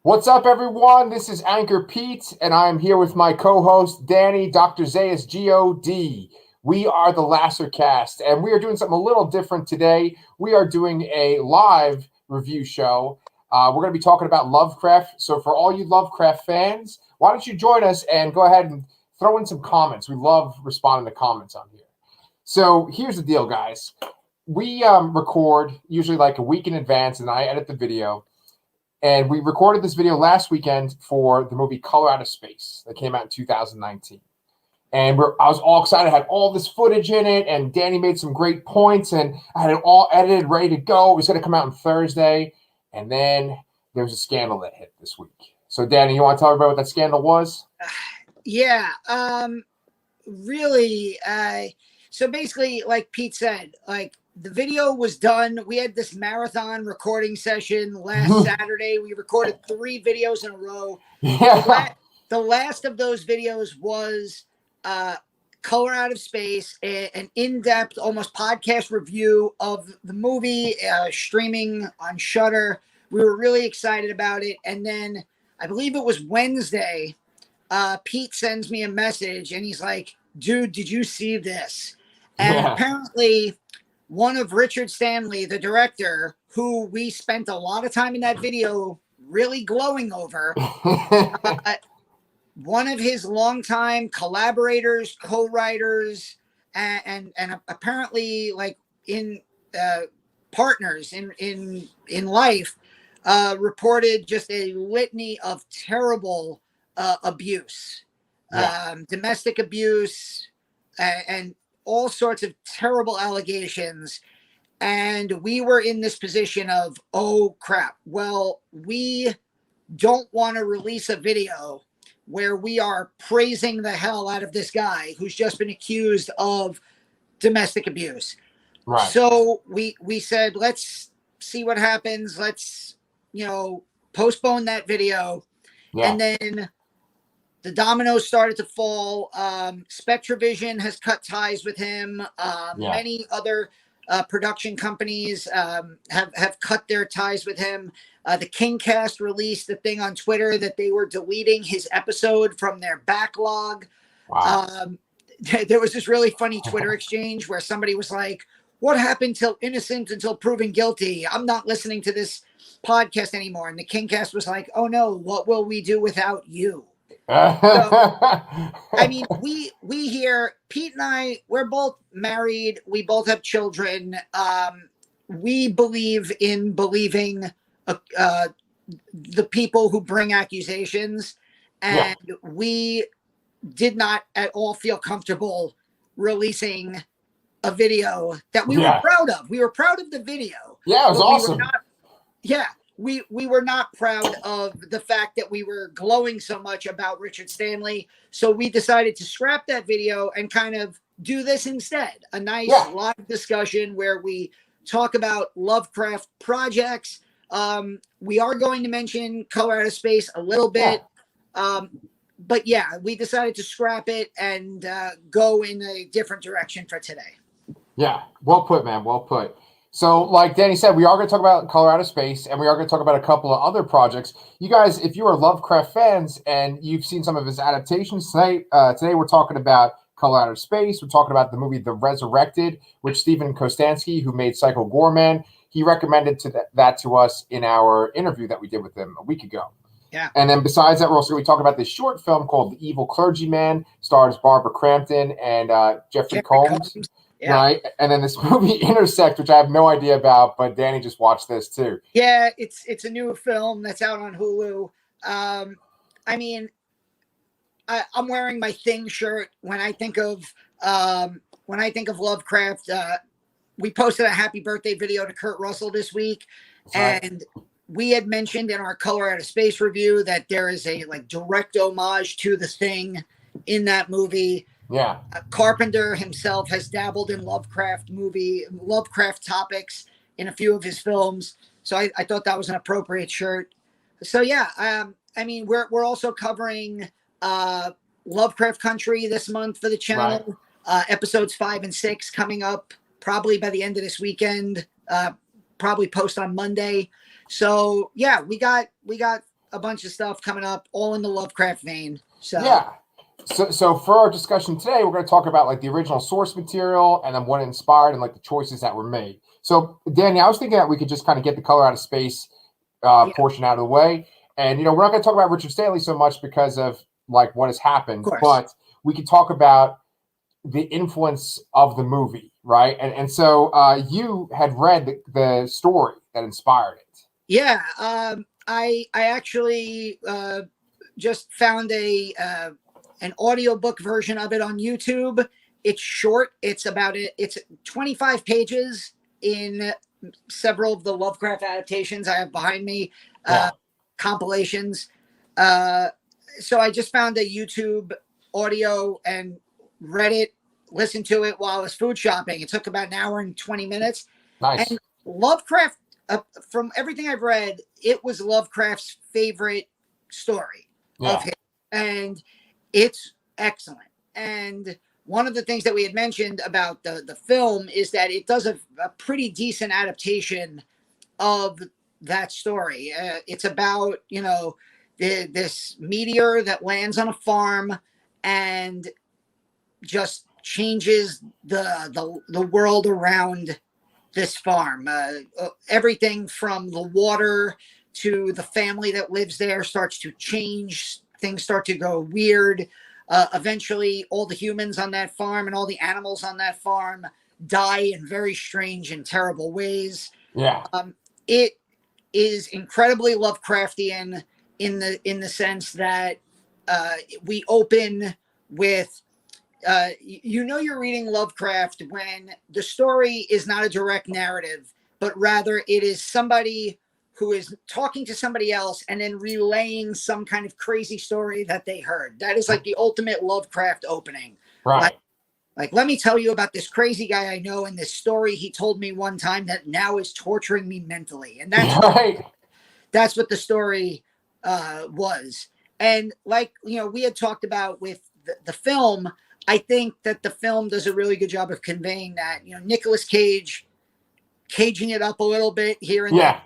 What's up, everyone? This is Anchor Pete, and I'm here with my co-host, Danny, Dr. Zayas, G.O.D. We are the Lasser Cast, and we are doing something a little different today. We are doing a live review show. We're going to be talking about Lovecraft. So for all you Lovecraft fans, why don't you join us and go ahead and throw in some comments. We love responding to comments on here. So here's the deal, guys. We record usually like a week in advance, and I edit the video. And we recorded this video last weekend for the movie Color Out of Space that came out in 2019. And I was all excited. I had all this footage in it, and Danny made some great points, and I had it all edited, ready to go. It was going to come out on Thursday, and then there was a scandal that hit this week. So, Danny, you want to tell everybody what that scandal was? Yeah, really. So basically, like Pete said, like the video was done. We had this marathon recording session last Saturday. We recorded 3 videos in a row. Yeah. The last of those videos was Color Out of Space, an in-depth, almost podcast review of the movie, streaming on Shudder. We were really excited about it. And then I believe it was Wednesday, Pete sends me a message and he's like, dude, did you see this? And apparently one of Richard Stanley, the director, who we spent a lot of time in that video really glowing over, one of his longtime collaborators, co-writers, and apparently like in partners in life, reported just a litany of terrible abuse, domestic abuse, and all sorts of terrible allegations. And we were in this position of, oh crap, well, we don't want to release a video where we are praising the hell out of this guy who's just been accused of domestic abuse. Right. So we said, let's see what happens. Let's, postpone that video. Yeah. And then the dominoes started to fall. SpectraVision has cut ties with him. Many other production companies have cut their ties with him. The KingCast released a thing on Twitter that they were deleting his episode from their backlog. Wow. There was this really funny Twitter exchange where somebody was like, what happened till innocent until proven guilty? I'm not listening to this podcast anymore. And the KingCast was like, oh no, what will we do without you? So, I mean, we here, Pete and I, we're both married. We both have children. We believe in believing the people who bring accusations. And we did not at all feel comfortable releasing a video that we were proud of. We were proud of the video. Yeah, it was awesome. We were not proud of the fact that we were glowing so much about Richard Stanley. So we decided to scrap that video and kind of do this instead. A nice live discussion where we talk about Lovecraft projects. We are going to mention Color Out of Space a little bit. But yeah, we decided to scrap it and go in a different direction for today. Yeah, well put, man. Well put. So, like Danny said, we are going to talk about Color Out of Space, and we are going to talk about a couple of other projects. You guys, if you are Lovecraft fans and you've seen some of his adaptations, today we're talking about Color Out of Space. We're talking about the movie The Resurrected, which Stephen Kostanski, who made Psycho Gorman, he recommended that to us in our interview that we did with him a week ago. Yeah. And then besides that, we're also going to be talking about this short film called The Evil Clergyman, stars Barbara Crampton and Jeffrey Combs. Yeah. Right, and then this movie Intersect, which I have no idea about, but Danny just watched this too. Yeah, it's a new film that's out on Hulu. I mean, I'm wearing my Thing shirt when I think of Lovecraft. We posted a happy birthday video to Kurt Russell this week, and we had mentioned in our Color Out of Space review that there is a direct homage to The Thing in that movie. Yeah. Carpenter himself has dabbled in Lovecraft topics in a few of his films. So I thought that was an appropriate shirt. So yeah, I mean, we're also covering Lovecraft Country this month for the channel. Right. Episodes 5 and 6 coming up probably by the end of this weekend. Probably post on Monday. So yeah, we got a bunch of stuff coming up, all in the Lovecraft vein. So yeah. So for our discussion today, we're going to talk about like the original source material and then what it inspired and like the choices that were made. So Danny, I was thinking that we could just kind of get the color out of space portion out of the way. And, we're not going to talk about Richard Stanley so much because of like what has happened, but we could talk about the influence of the movie, right? And so you had read the story that inspired it. Yeah. I actually just found an audiobook version of it on YouTube. It's short. It's 25 pages in several of the Lovecraft adaptations I have behind me, compilations. So I just found a YouTube audio and read it, listened to it while I was food shopping. It took about an hour and 20 minutes. Nice. And Lovecraft, from everything I've read, it was Lovecraft's favorite story of his. And it's excellent. And one of the things that we had mentioned about the film is that it does a pretty decent adaptation of that story. It's about, this meteor that lands on a farm and just changes the world around this farm. Everything from the water to the family that lives there starts to change. Things start to go weird. Eventually, all the humans on that farm and all the animals on that farm die in very strange and terrible ways. Yeah. It is incredibly Lovecraftian in the sense that we open with you're reading Lovecraft when the story is not a direct narrative, but rather it is somebody who is talking to somebody else and then relaying some kind of crazy story that they heard. That is like the ultimate Lovecraft opening. Right. Like, let me tell you about this crazy guy I know and this story he told me one time that now is torturing me mentally. And that's right. That's what the story was. And like, we had talked about with the film, I think that the film does a really good job of conveying that, Nicolas Cage caging it up a little bit here and there.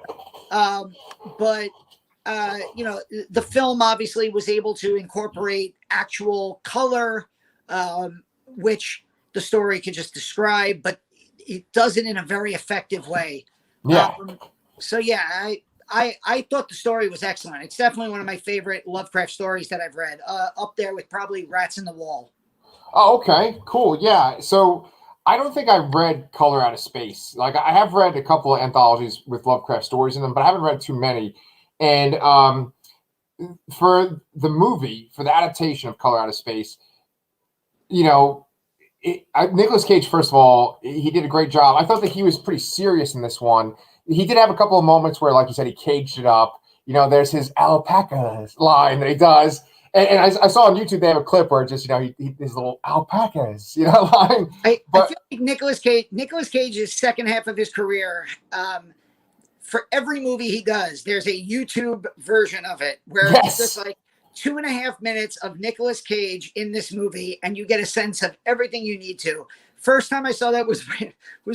But the film obviously was able to incorporate actual color, which the story could just describe, but it does it in a very effective way. Yeah. I thought the story was excellent. It's definitely one of my favorite Lovecraft stories that I've read, up there with probably Rats in the Wall. Oh, okay, cool. Yeah. So I don't think I've read Color Out of Space. Like I have read a couple of anthologies with Lovecraft stories in them, but I haven't read too many. And for the movie, for the adaptation of Color Out of Space, Nicolas Cage, first of all, he did a great job. I thought that he was pretty serious in this one. He did have a couple of moments where, like you said, he caged it up. There's his alpaca line that he does. And I saw on YouTube they have a clip where just his little alpacas line. I feel like Nicolas Cage's second half of his career, for every movie he does, there's a YouTube version of it where it's just like 2.5 minutes of Nicolas Cage in this movie, and you get a sense of everything you need to. First time I saw that was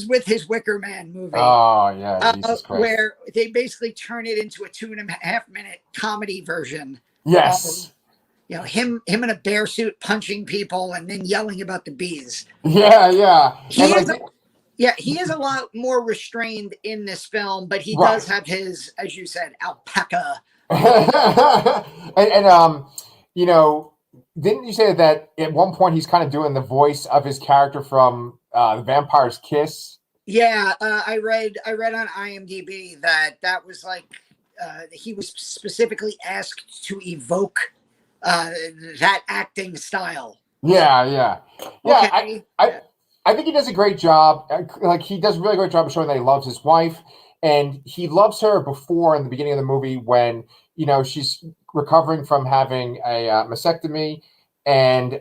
with his Wicker Man movie. Oh yeah, Jesus Christ. Where they basically turn it into a 2.5 minute comedy version. Yes. Him in a bear suit punching people and then yelling about the bees. Yeah. He is a lot more restrained in this film, but he does have his, as you said, alpaca. and didn't you say that at one point he's kind of doing the voice of his character from The Vampire's Kiss? Yeah, I read on IMDb that was like he was specifically asked to evoke that acting style. Yeah. Okay. I think he does a great job. Like he does a really great job of showing that he loves his wife, and he loves her before in the beginning of the movie when she's recovering from having a mastectomy, and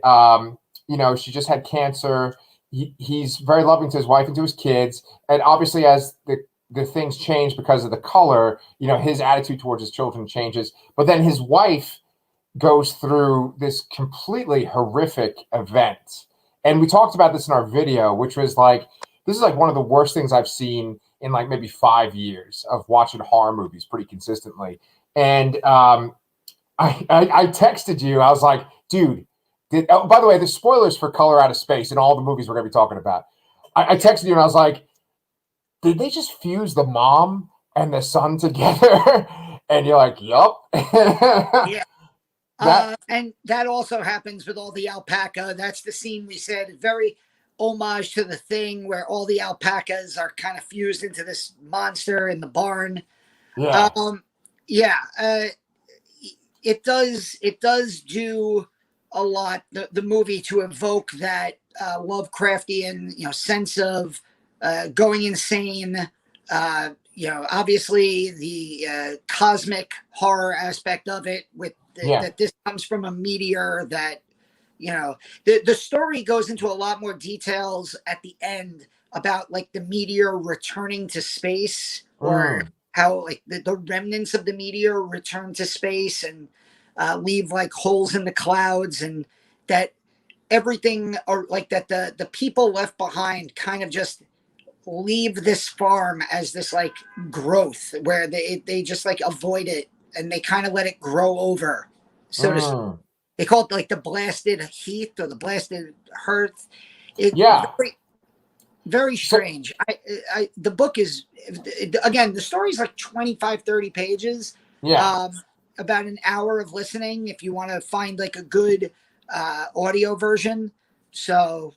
she just had cancer. He's very loving to his wife and to his kids, and obviously as the things change because of the color, his attitude towards his children changes. But then his wife goes through this completely horrific event. And we talked about this in our video, which was like, this is like one of the worst things I've seen in like maybe 5 years of watching horror movies pretty consistently. And I texted you. I was like, dude. Oh, by the way, the spoilers for Color Out of Space and all the movies we're going to be talking about. I texted you and I was like, did they just fuse the mom and the son together? And you're like, yup. Yeah. And that also happens with all the alpaca. That's the scene we said, very homage to The Thing, where all the alpacas are kind of fused into this monster in the barn. Yeah. It does do a lot, the movie, to evoke that Lovecraftian, sense of going insane. Obviously the cosmic horror aspect of it, with that this comes from a meteor, that the story goes into a lot more details at the end about like the meteor returning to space, or how like the remnants of the meteor return to space and leave like holes in the clouds, and that everything, or like that the people left behind kind of just leave this farm as this like growth, where they just like avoid it, and they kind of let it grow over, so to speak. They call it like the blasted heath or the blasted hearth. Very, very strange. The book is, again, the story's like 25, 30 pages. About an hour of listening if you want to find like a good audio version. So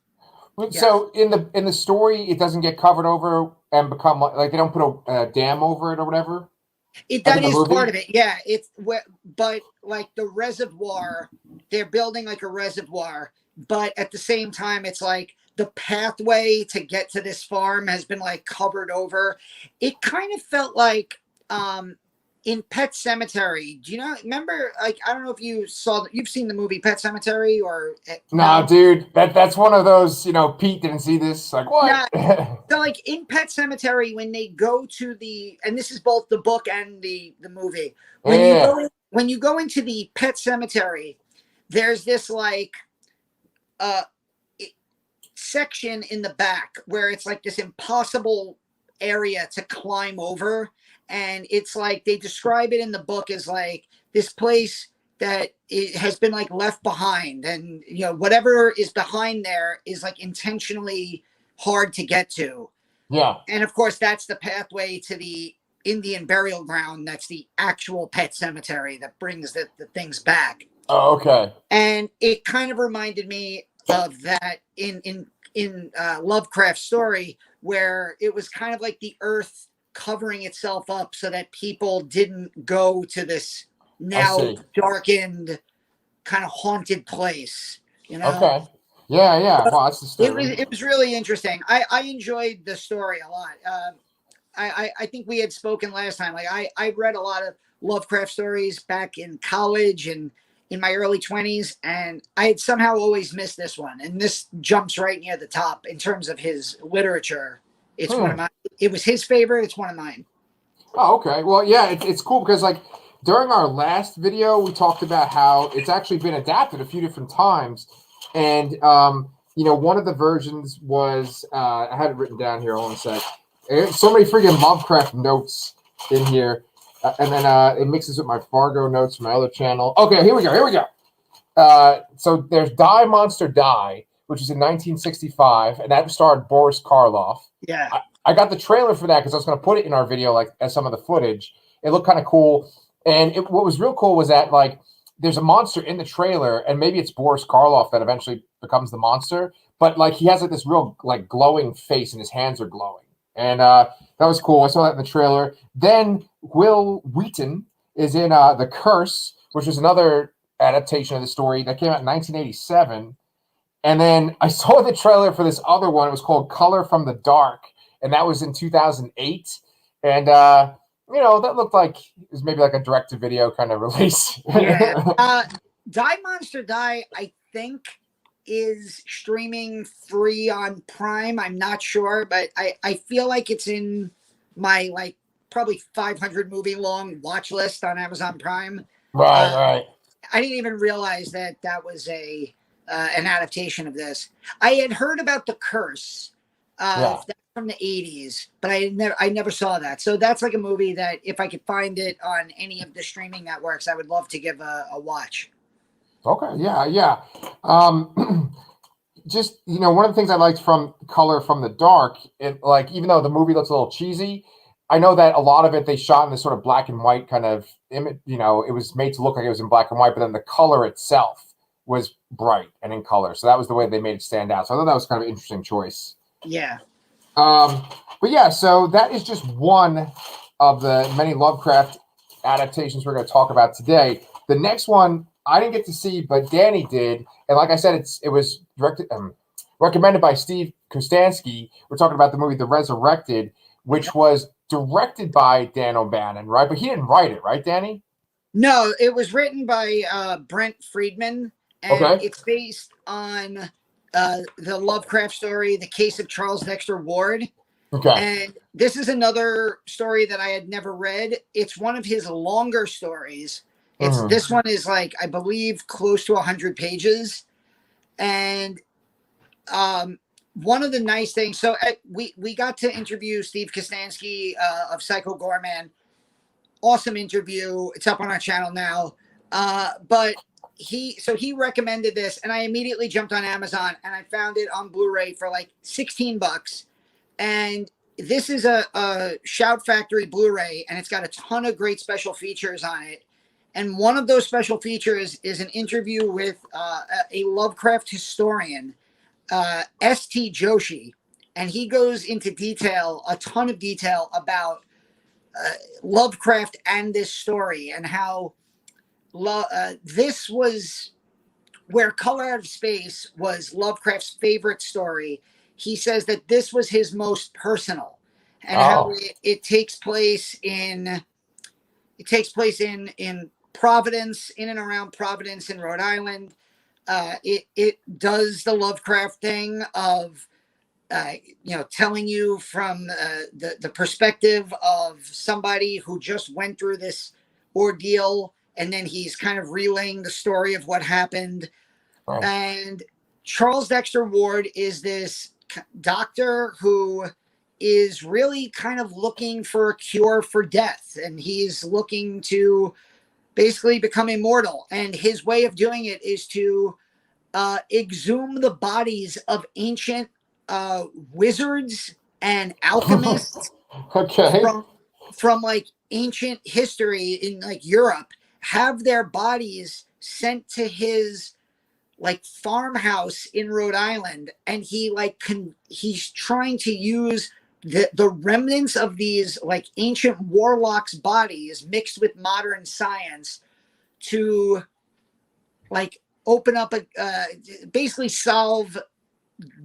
in the story, it doesn't get covered over and become like they don't put a dam over it or whatever. That is part of it. Yeah, but like the reservoir, they're building like a reservoir, but at the same time, it's like the pathway to get to this farm has been like covered over. It kind of felt like in Pet Sematary. Do you remember? Like, I don't know if you've seen the movie Pet Sematary or no, dude. That's one of those. Pete didn't see this. Like what? So, like in Pet Sematary, when they go to and this is both the book and the movie. When you go into the Pet Sematary, there's this like section in the back where it's like this impossible area to climb over. And it's like they describe it in the book as like this place that it has been like left behind, and whatever is behind there is like intentionally hard to get to. And of course, that's the pathway to the Indian burial ground. That's the actual Pet Cemetery that brings the things back. Oh, okay. And it kind of reminded me of that in Lovecraft's story, where it was kind of like the earth covering itself up so that people didn't go to this now darkened, kind of haunted place. Okay. Yeah. Well, that's the story. It was really interesting. I enjoyed the story a lot. I think we had spoken last time. Like I read a lot of Lovecraft stories back in college and in my early 20s, and I had somehow always missed this one. And this jumps right near the top in terms of his literature. It's one of mine. It was his favorite. It's one of mine. Oh, okay. Well, yeah, it's cool because like during our last video, we talked about how it's actually been adapted a few different times. And, one of the versions was, I had it written down here. Hold on a sec. So many freaking Lovecraft notes in here. And then it mixes with my Fargo notes from my other channel. Okay, here we go. So there's Die Monster Die, which is in 1965, and that starred Boris Karloff. Yeah. I got the trailer for that because I was going to put it in our video, like as some of the footage. It looked kind of cool. And what was real cool was that, like, there's a monster in the trailer, and maybe it's Boris Karloff that eventually becomes the monster. But, like, he has, like, this real, like, glowing face, and his hands are glowing. And that was cool. I saw that in the trailer. Then Will Wheaton is in The Curse, which was another adaptation of the story that came out in 1987. And then I saw the trailer for this other one. It was called Color from the Dark, and that was in 2008. And, that looked like it was maybe like a direct-to-video kind of release. Yeah. Die Monster Die, I think, is streaming free on Prime. I'm not sure, but I feel like it's in my, like, probably 500 movie long watch list on Amazon Prime. Right. I didn't even realize that was an adaptation of this. I had heard about The Curse. That's from the 80s, but I never saw that. So that's like a movie that if I could find it on any of the streaming networks, I would love to give a watch. Okay, yeah. Just one of the things I liked from Color from the Dark, it like even though the movie looks a little cheesy, I know that a lot of it they shot in this sort of black and white kind of image. It was made to look like it was in black and white, but then the color itself was bright and in color. So that was the way they made it stand out. So I thought that was kind of an interesting choice. Yeah. But yeah, so that is just one of the many Lovecraft adaptations we're going to talk about today. The next one I didn't get to see, but Danny did, and like I said, it was recommended by Steve Kostanski. We're talking about the movie The Resurrected, which was directed by Dan O'Bannon, right? But he didn't write it, right, Danny? No, it was written by Brent Friedman, and it's based on the Lovecraft story, The Case of Charles Dexter Ward. Okay. And this is another story that I had never read. It's one of his longer stories. This one is like, I believe, close to 100 pages. And one of the nice things, so we got to interview Steve Kostanski of Psycho Gorman. Awesome interview. It's up on our channel now. But he recommended this, and I immediately jumped on Amazon and I found it on Blu-ray for like $16. And this is a Shout Factory Blu-ray, and it's got a ton of great special features on it. And one of those special features is an interview with a Lovecraft historian, S.T. Joshi. And he goes into detail, a ton of detail about Lovecraft and this story, and how this was where Color Out of Space was Lovecraft's favorite story. He says that this was his most personal, and how it takes place in Providence, in and around Providence in Rhode Island. It does the Lovecraft thing of telling you from the perspective of somebody who just went through this ordeal, and then he's kind of relaying the story of what happened. Right. And Charles Dexter Ward is this doctor who is really kind of looking for a cure for death, and he's looking to basically become immortal. And his way of doing it is to exhume the bodies of ancient wizards and alchemists from like ancient history in like Europe, have their bodies sent to his like farmhouse in Rhode Island, and he's trying to use the remnants of these like ancient warlocks' bodies mixed with modern science to like open up basically solve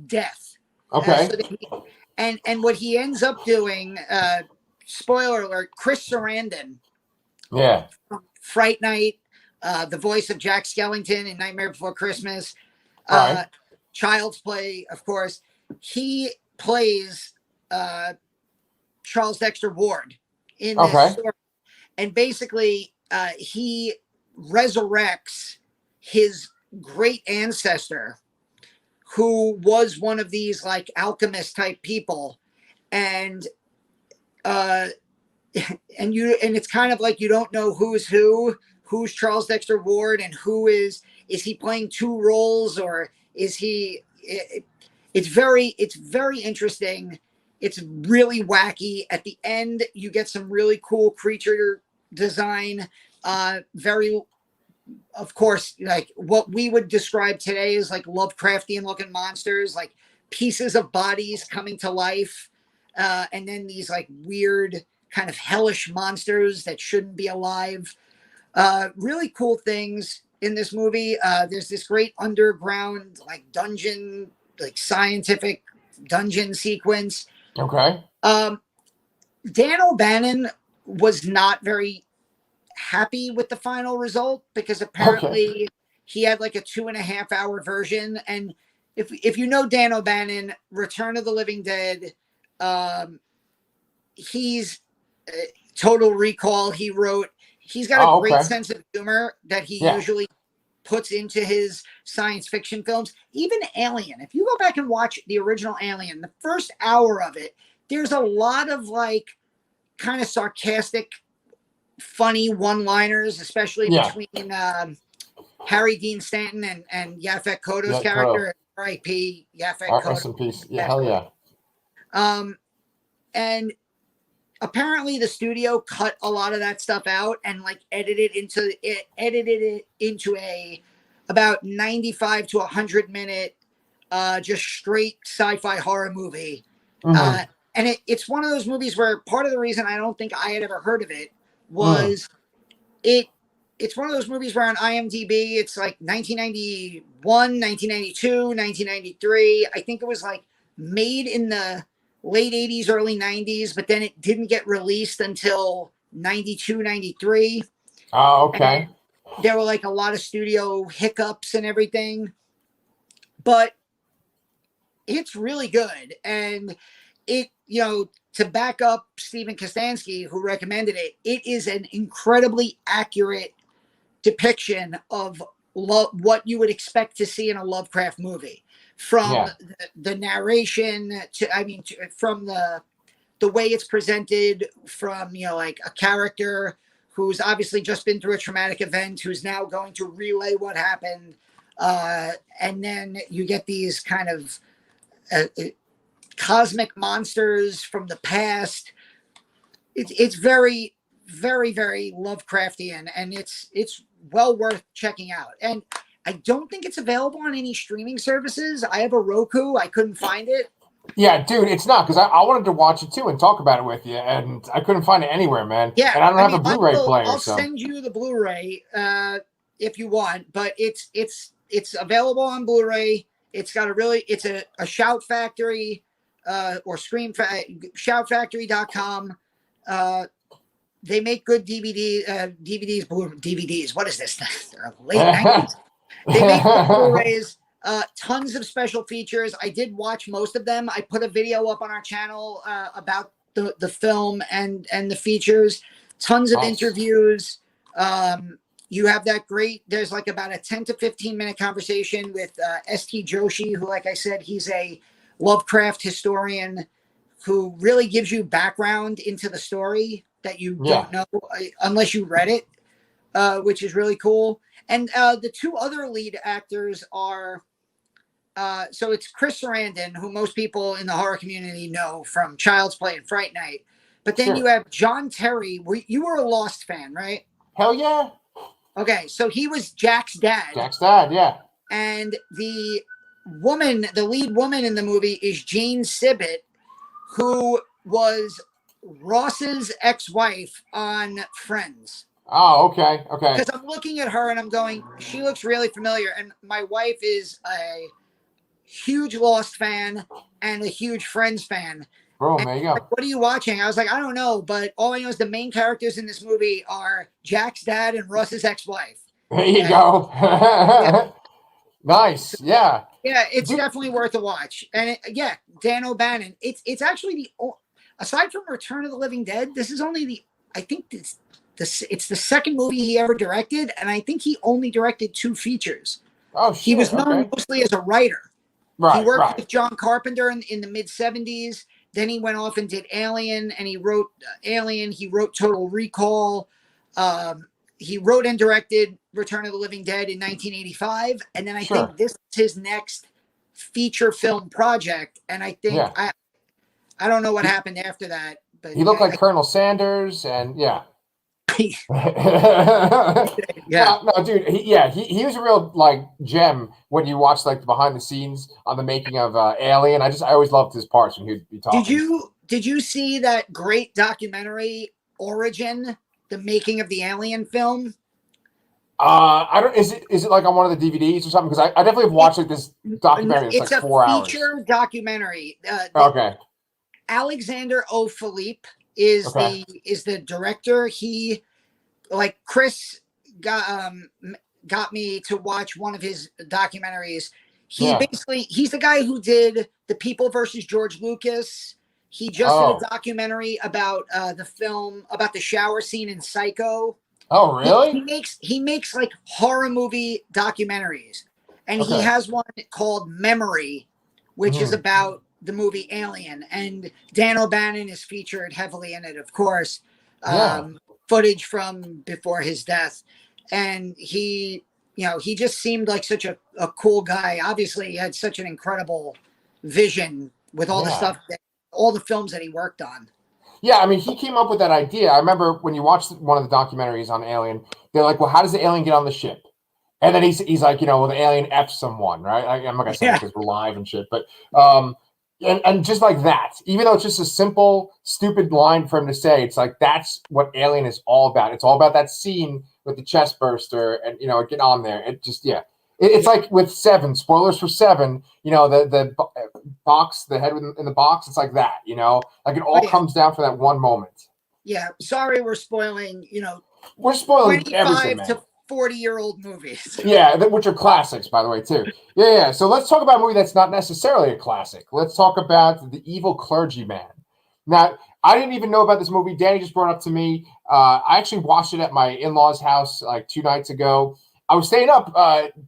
death. Okay. And what he ends up doing, spoiler alert, Chris Sarandon, from Fright Night, the voice of Jack Skellington in Nightmare Before Christmas, Child's Play, of course, he plays Charles Dexter Ward in this story. And basically, he resurrects his great ancestor, who was one of these like alchemist type people. And it's kind of like you don't know who's Charles Dexter Ward, and is he playing two roles, or is he it's very interesting. It's really wacky. At the end, you get some really cool creature design. Of course, like what we would describe today as like Lovecraftian looking monsters, like pieces of bodies coming to life. And then these like weird kind of hellish monsters that shouldn't be alive. Really cool things in this movie. There's this great underground like dungeon, like scientific dungeon sequence. Okay. Dan O'Bannon was not very happy with the final result, because apparently he had like a 2.5 hour version. And if you know Dan O'Bannon, Return of the Living Dead, he's Total Recall. He's got a great sense of humor that he usually puts into his science fiction films. Even Alien, if you go back and watch the original Alien, the first hour of it, there's a lot of like kind of sarcastic, funny one-liners, especially between Harry Dean Stanton and Yaphet Kotto's character, R.I.P. Yaphet Kotto. Rest in peace. Yeah, hell yeah. And apparently the studio cut a lot of that stuff out and like edited it into a about 95 to 100 minute just straight sci-fi horror movie. And it's one of those movies where part of the reason I don't think I had ever heard of it was it's one of those movies where on IMDb it's like 1991, 1992, 1993. I think it was like made in the late 80s, early 90s, but then it didn't get released until 92, 93. Oh, okay. And there were like a lot of studio hiccups and everything, but it's really good. And it, to back up Stephen Kostansky, who recommended it, it is an incredibly accurate depiction of what you would expect to see in a Lovecraft movie. From the narration from the way it's presented, from like a character who's obviously just been through a traumatic event, who's now going to relay what happened, and then you get these kind of cosmic monsters from the past. It's very, very, very Lovecraftian, and it's well worth checking out. And I don't think it's available on any streaming services. I have a Roku. I couldn't find it. Yeah, dude, it's not, because I wanted to watch it too and talk about it with you, and I couldn't find it anywhere, man. Yeah, and I don't have a Blu-ray player. I'll send you the Blu-ray if you want, but it's available on Blu-ray. It's got it's a Shout Factory or shoutfactory.com. They make good DVDs. What is this? They're late 90s. They make good Blu-rays, tons of special features. I did watch most of them. I put a video up on our channel about the film and the features. Tons of interviews. You have that there's like about a 10 to 15 minute conversation with S.T. Joshi, who, like I said, he's a Lovecraft historian who really gives you background into the story that you don't know unless you read it, which is really cool. And the two other lead actors are, so it's Chris Sarandon, who most people in the horror community know from Child's Play and Fright Night. But then you have John Terry. You were a Lost fan, right? Hell yeah. Okay, so he was Jack's dad. Jack's dad, yeah. And the lead woman in the movie is Jane Sibbett, who was Ross's ex-wife on Friends. Oh, okay. Because I'm looking at her and I'm going, she looks really familiar. And my wife is a huge Lost fan and a huge Friends fan. Bro, there you go. Like, what are you watching? I was like, I don't know, but all I know is the main characters in this movie are Jack's dad and Russ's ex-wife. There you go. Nice. Yeah. Yeah, it's definitely worth a watch. And Dan O'Bannon. It's actually aside from Return of the Living Dead, this is only it's the second movie he ever directed, and I think he only directed 2 features. Oh, shit. He was known mostly as a writer. Right. He worked with John Carpenter in the mid-'70s. Then he went off and did Alien, and he wrote Alien. He wrote Total Recall. He wrote and directed Return of the Living Dead in 1985. And then I think this is his next feature film project. And I think I don't know what happened after that. But he looked like Colonel Sanders, and No, dude. He was a real gem when you watch the behind the scenes on the making of Alien. I always loved his parts when he'd be talking. Did you see that great documentary Origin, the making of the Alien film? I don't. Is it like on one of the DVDs or something? Because I definitely have watched this documentary. It's like 4 hours. It's a feature documentary. Okay. Alexander O. Philippe is the director. He, Chris got me to watch one of his documentaries. He's the guy who did The People versus George Lucas. He just did a documentary about the film, about the shower scene in Psycho. Oh, really? He makes like horror movie documentaries, and he Okay. has one called Memory, which is Hmm. about the movie Alien, and Dan O'Bannon is featured heavily in it, of course. Yeah. Footage from before his death, and he just seemed like such a cool guy. Obviously, he had such an incredible vision with Yeah. all the films that he worked on. Yeah, I mean, he came up with that idea. I remember when you watched one of the documentaries on Alien, they're like, well, how does the alien get on the ship? And then he's like, well, the alien F someone, right? I'm not gonna say it Yeah, because we're live and shit, but um, and just like that, even though it's just a simple, stupid line for him to say, it's like that's what Alien is all about. It's all about that scene with the chest burster, and get on there. It just it's like with Seven. Spoilers for Seven. The box, the head in the box. It's like that. Like it oh, all yeah, comes down for that one moment. yeah. Sorry, we're spoiling. We're spoiling everything, 25 man. to 40-year-old movies. Yeah, which are classics, by the way, too. Yeah. So let's talk about a movie that's not necessarily a classic. Let's talk about The Evil Clergyman. Now, I didn't even know about this movie. Danny just brought it up to me. I actually watched it at my in-laws' house like 2 nights ago. I was staying up,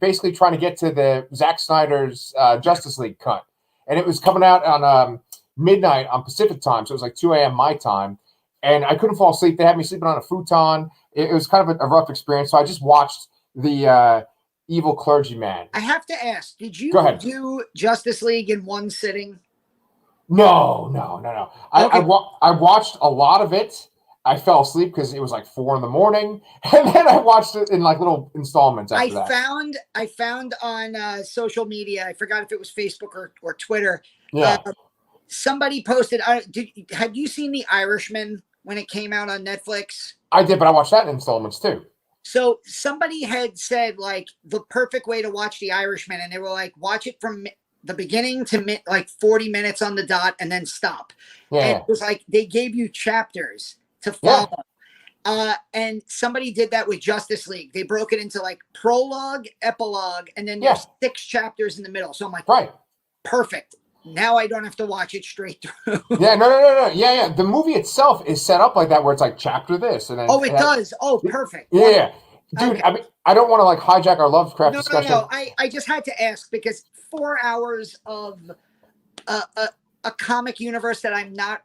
basically trying to get to the Zack Snyder's Justice League cut, and it was coming out on midnight on Pacific time, so it was like 2 a.m. my time, and I couldn't fall asleep. They had me sleeping on a futon. It was kind of a rough experience, so I just watched the Evil Clergyman. I have to ask, did Go you ahead. do Justice League in one sitting? No. Okay. I watched a lot of it. I fell asleep because it was like 4 a.m, and then I watched it in like little installments after that. I found on social media, I forgot if it was Facebook or Twitter. Yeah, Somebody posted. Had you seen The Irishman when it came out on Netflix? I did, but I watched that in installments too. So somebody had said like the perfect way to watch The Irishman, and they were like, watch it from the beginning to like 40 minutes on the dot, and then stop. And Yeah, it was like they gave you chapters to yeah, follow. And somebody did that with Justice League. They broke it into like prologue, epilogue, and then yeah. there's 6 chapters in the middle. So I'm like, Right. perfect. Now I don't have to watch it straight through. Yeah, no. Yeah. The movie itself is set up like that, where it's like chapter this, and then Oh, it does. Oh, perfect. yeah, dude. Okay. I mean, I don't want to like hijack our Lovecraft discussion. No. I just had to ask because 4 hours of a comic universe that I'm not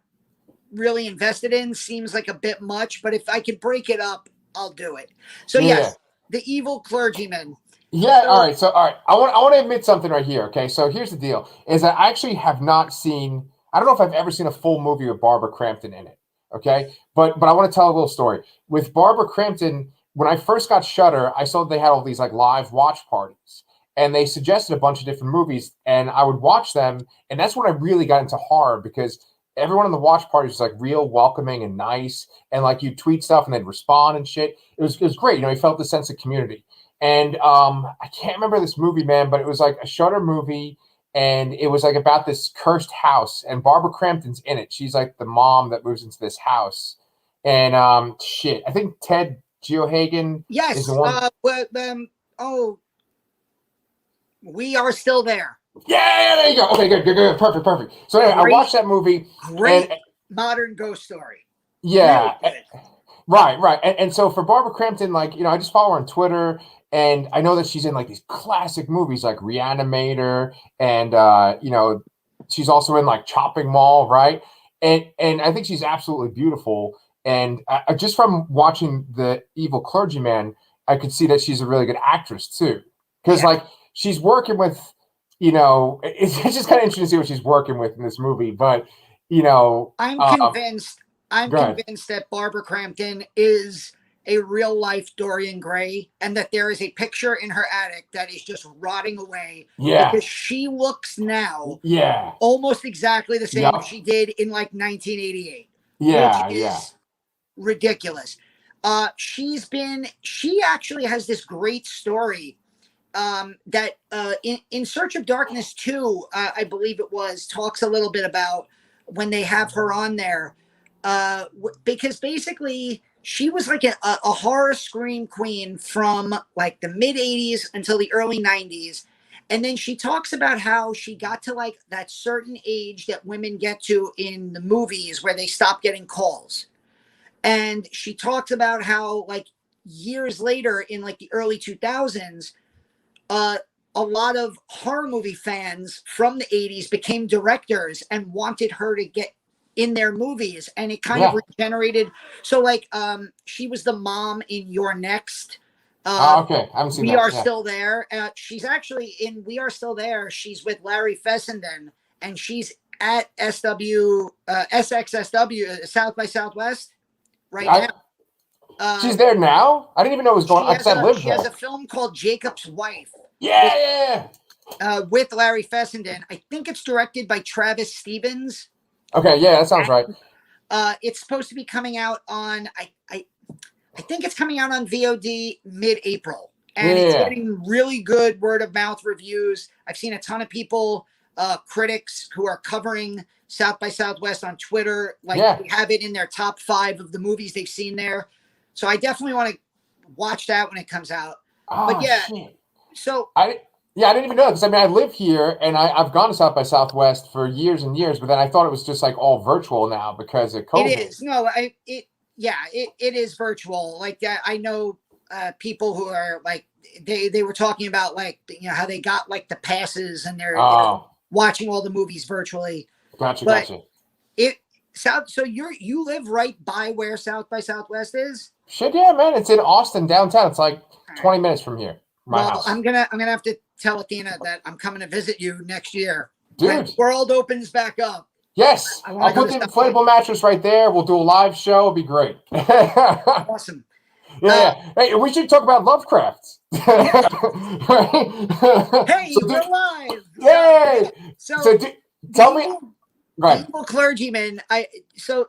really invested in seems like a bit much, but if I can break it up, I'll do it. So yes, The Evil Clergyman. Yeah, all right. So, all right, I want to admit something right here. Okay, so here's the deal: is that I actually have not seen. I don't know if I've ever seen a full movie with Barbara Crampton in it. Okay, but I want to tell a little story with Barbara Crampton. When I first got Shudder, I saw they had all these like live watch parties, and they suggested a bunch of different movies, and I would watch them, and that's when I really got into horror because everyone in the watch parties was like real welcoming and nice, and like you tweet stuff and they'd respond and shit. It was great. You felt the sense of community. And I can't remember this movie, man, but it was like a Shudder movie, and it was like about this cursed house, and Barbara Crampton's in it. She's like the mom that moves into this house, and shit, I think Ted Geohagen is Yes. the one. We Are Still There. Yeah, there you go. Okay, good, perfect. So anyway, I watched that movie. Great modern ghost story. Yeah, right. And so for Barbara Crampton, like I just follow her on Twitter. And I know that she's in like these classic movies like Reanimator, and she's also in like Chopping Mall, right? And I think she's absolutely beautiful. And just from watching The Evil Clergyman, I could see that she's a really good actress too, because like she's working with, it's just kind of interesting to see what she's working with in this movie. But I'm convinced that Barbara Crampton is a real life Dorian Gray, and that there is a picture in her attic that is just rotting away. Yeah. Because she looks now Yeah. almost exactly the same she did in like 1988. Yeah. Which is ridiculous. She actually has this great story that in Search of Darkness 2, I believe it was, talks a little bit about when they have her on there. Because basically she was like a horror scream queen from like the mid 80s until the early 90s. And then she talks about how she got to like that certain age that women get to in the movies where they stop getting calls. And she talks about how like years later, in like the early 2000s, a lot of horror movie fans from the 80s became directors and wanted her to get in their movies, and it kind of regenerated. So like she was the mom in You're Next. Okay, I haven't seen We that. Are Still There. She's actually in We Are Still There. She's with Larry Fessenden, and she's at SXSW, South by Southwest right now. She's there now? I didn't even know it was going on because I lived there. She has a film called Jacob's Wife. Yeah. With Larry Fessenden. I think it's directed by Travis Stevens. Okay, yeah, that sounds right. It's supposed to be coming out on I think it's coming out on VOD mid-April, and it's getting really good word of mouth reviews. I've seen a ton of people, critics who are covering South by Southwest on Twitter, they have it in their top 5 of the movies they've seen there. So I definitely want to watch that when it comes out. Oh, but yeah, shit. So I didn't even know because I mean I live here and I've gone to South by Southwest for years and years, but then I thought it was just like all virtual now because of COVID. It is. No, it is virtual. Like that, I know people who are like they were talking about like how they got like the passes and they're watching all the movies virtually. Gotcha. So you live right by where South by Southwest is? Shit, yeah, man. It's in Austin downtown. It's like 20 minutes from here. My house. I'm gonna have to tell Athena that I'm coming to visit you next year. Dude. When the world opens back up. Yes. I'll put the inflatable mattress right there. We'll do a live show. It'll be great. Awesome. Yeah. Hey, we should talk about Lovecraft. Hey, we're live. Yay! So tell me. Evil Clergyman. So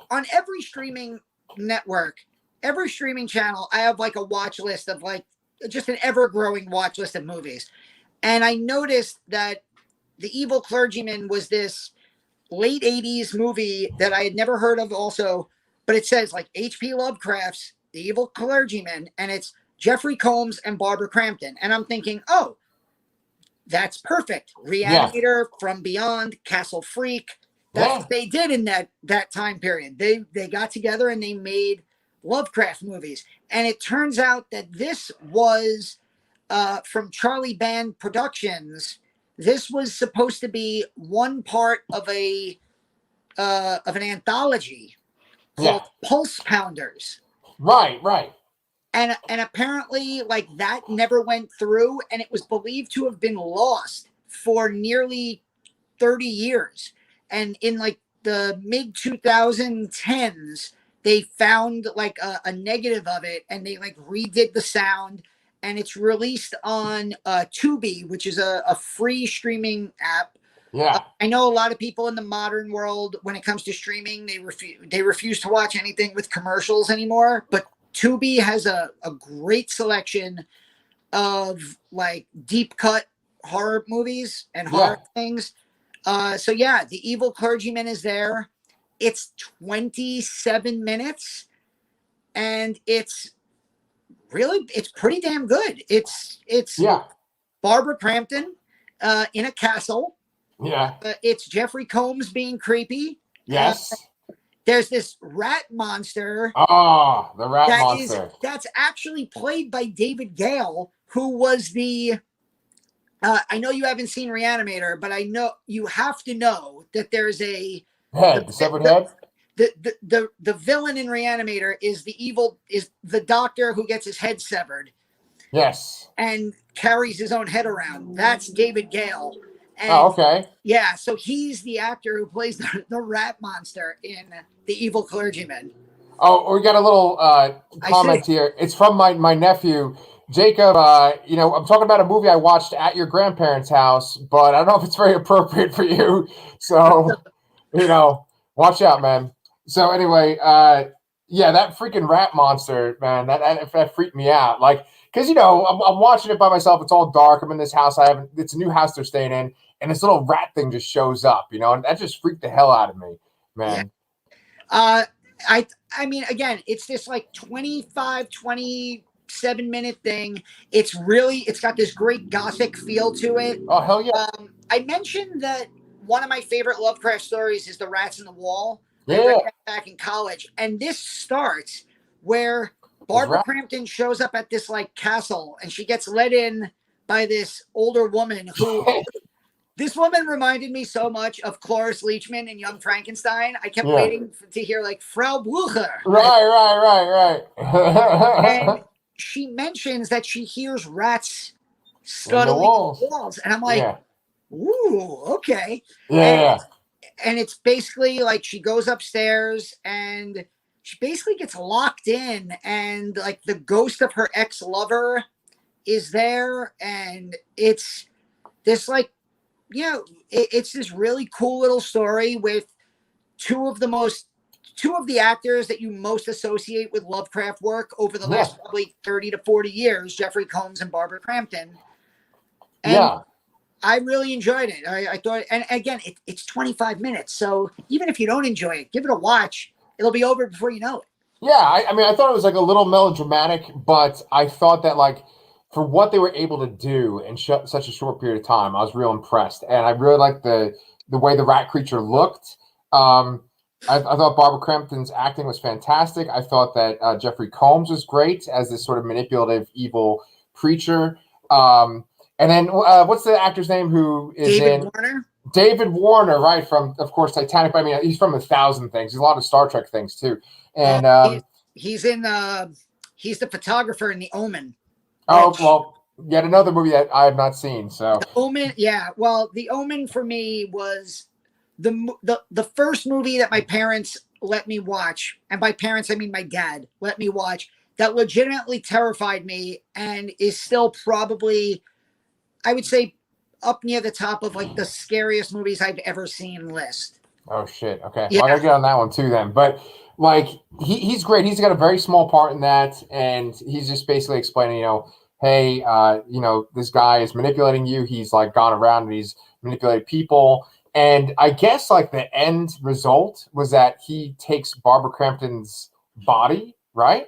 on every streaming network, every streaming channel, I have like a watch list of like just an ever-growing watch list of movies. And I noticed that The Evil Clergyman was this late 80s movie that I had never heard of also, but it says like H.P. Lovecraft's The Evil Clergyman, and it's Jeffrey Combs and Barbara Crampton. And I'm thinking, oh, that's perfect. Reanimator, From Beyond, Castle Freak. That's what they did in that time period. They got together and they made Lovecraft movies. And it turns out that this was from Charlie Band Productions. This was supposed to be one part of an anthology called Pulse Pounders. Right. And apparently, like, that never went through, and it was believed to have been lost for nearly 30 years. And in like the mid 2010s, they found like a negative of it, and they like redid the sound, and it's released on Tubi, which is a free streaming app. Yeah. I know a lot of people in the modern world, when it comes to streaming, they refuse to watch anything with commercials anymore. But Tubi has a great selection of like deep cut horror movies and horror things. So yeah, The Evil Clergyman is there. It's 27 minutes, and it's pretty damn good. It's Barbara Crampton in a castle. Yeah. It's Jeffrey Combs being creepy. Yes. There's this rat monster. Oh, the rat monster. That's actually played by David Gale, who was the I know you haven't seen Reanimator, but I know you have to know that there's the severed head. The villain in Reanimator is the doctor who gets his head severed. Yes. And carries his own head around. That's David Gale. And okay. Yeah, so he's the actor who plays the rat monster in The Evil Clergyman. Oh, we got a little comment here. It's from my nephew. Jacob, I'm talking about a movie I watched at your grandparents' house, but I don't know if it's very appropriate for you. So, watch out, man. So anyway, that freaking rat monster, man, that freaked me out. Like, because, I'm watching it by myself. It's all dark. I'm in this house. It's a new house they're staying in. And this little rat thing just shows up, and that just freaked the hell out of me, man. Yeah. I mean, again, it's this like 27-minute thing. It's got this great gothic feel to it. Oh, hell yeah. I mentioned that one of my favorite Lovecraft stories is The Rats in the Wall. Yeah. I read that back in college. And this starts where Barbara Crampton shows up at this like castle, and she gets let in by this older woman who. This woman reminded me so much of Cloris Leachman in Young Frankenstein. I kept waiting to hear like Frau Blucher. Right. And she mentions that she hears rats scuttling in the walls. And I'm like, ooh, okay. Yeah. And it's basically like she goes upstairs and she basically gets locked in, and like the ghost of her ex-lover is there. And it's this like, it's this really cool little story with two of the actors that you most associate with Lovecraft work over the last probably 30 to 40 years, Jeffrey Combs and Barbara Crampton. And I really enjoyed it. I thought, and again, it's 25 minutes. So even if you don't enjoy it, give it a watch. It'll be over before you know it. Yeah, I mean, I thought it was like a little melodramatic, but I thought that like for what they were able to do in such a short period of time, I was real impressed. And I really liked the way the rat creature looked. I thought Barbara Crampton's acting was fantastic. I thought that Jeffrey Combs was great as this sort of manipulative, evil preacher. And then what's the actor's name who is David Warner? David Warner, right, from, of course, Titanic. But I mean, he's from 1,000 things. He's a lot of Star Trek things, too. And he's the photographer in The Omen. Oh, well, yet another movie that I have not seen. So The Omen, The Omen for me was the first movie that my parents let me watch, and by parents I mean my dad let me watch, that legitimately terrified me and is still probably, I would say, up near the top of like the scariest movies I've ever seen list. Oh shit! Okay, well, I gotta get on that one too then. But like, he's great. He's got a very small part in that, and he's just basically explaining, hey, this guy is manipulating you. He's like gone around and he's manipulated people. And I guess like the end result was that he takes Barbara Crampton's body, right?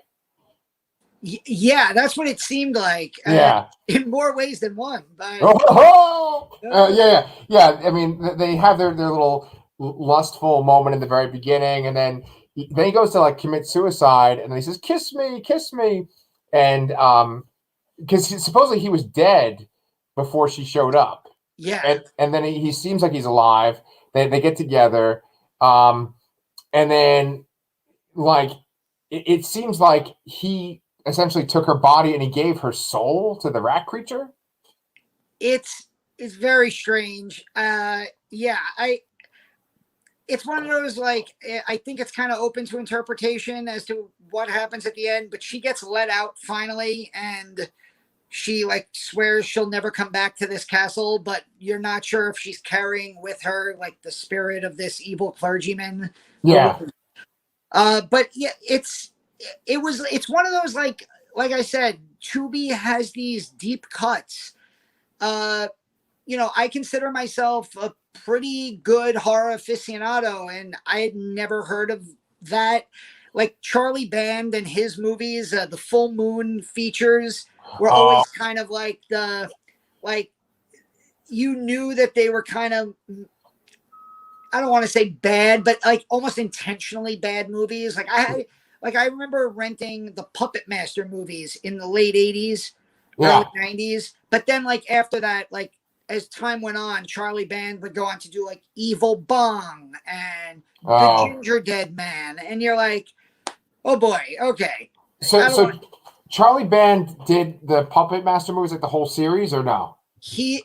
Yeah, that's what it seemed like. In more ways than one. But... yeah. I mean, they have their little lustful moment in the very beginning, and then he goes to like commit suicide, and then he says, kiss me. And because supposedly he was dead before she showed up. Yeah. And then he seems like he's alive. They get together. And then like it seems like he essentially took her body and he gave her soul to the rat creature. It's very strange. It's one of those, like, I think it's kind of open to interpretation as to what happens at the end, but she gets let out finally, and she like swears she'll never come back to this castle, but you're not sure if she's carrying with her like the spirit of this evil clergyman. Yeah. But yeah, it's one of those, like I said, Tubi has these deep cuts. I consider myself a pretty good horror aficionado, and I had never heard of that. Like Charlie Band and his movies, the Full Moon features were always kind of like you knew that they were kind of, I don't want to say bad, but like almost intentionally bad movies. I remember renting the Puppet Master movies in the late 80s, early 90s. But then like after that, like as time went on, Charlie Band would go on to do like Evil Bong and The Ginger Dead Man. And you're like, oh boy, okay. So Charlie Band did the Puppet Master movies, like the whole series, or no? He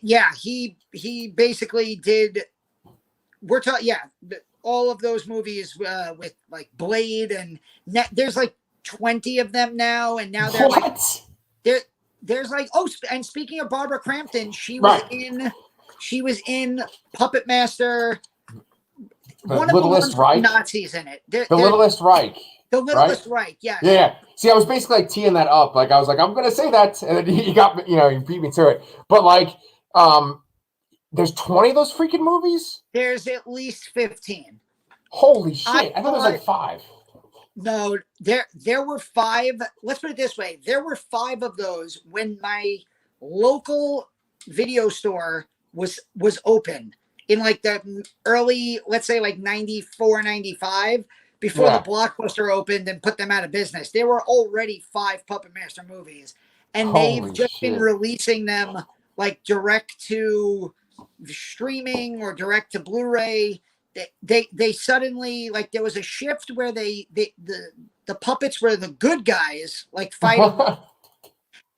basically did. All of those movies with like Blade and there's like 20 of them now, and now they're what? Like there's like and speaking of Barbara Crampton, she was in Puppet Master. One of the Littlest Reich. Nazis in it. The Littlest Reich. The Littlest Reich, yes. Yeah. See, I was basically like teeing that up. Like I was like, I'm gonna say that, and then you got me, you beat me to it. But like, there's 20 of those freaking movies. There's at least 15. Holy shit! I thought there was like 5. No, there were 5. Let's put it this way: there were 5 of those when my local video store was open in like the early, let's say like 94, 95. before the Blockbuster opened and put them out of business. There were already 5 Puppet Master movies, and they've just been releasing them like direct to streaming or direct to Blu-ray. They suddenly, like, there was a shift where the puppets were the good guys, like fighting.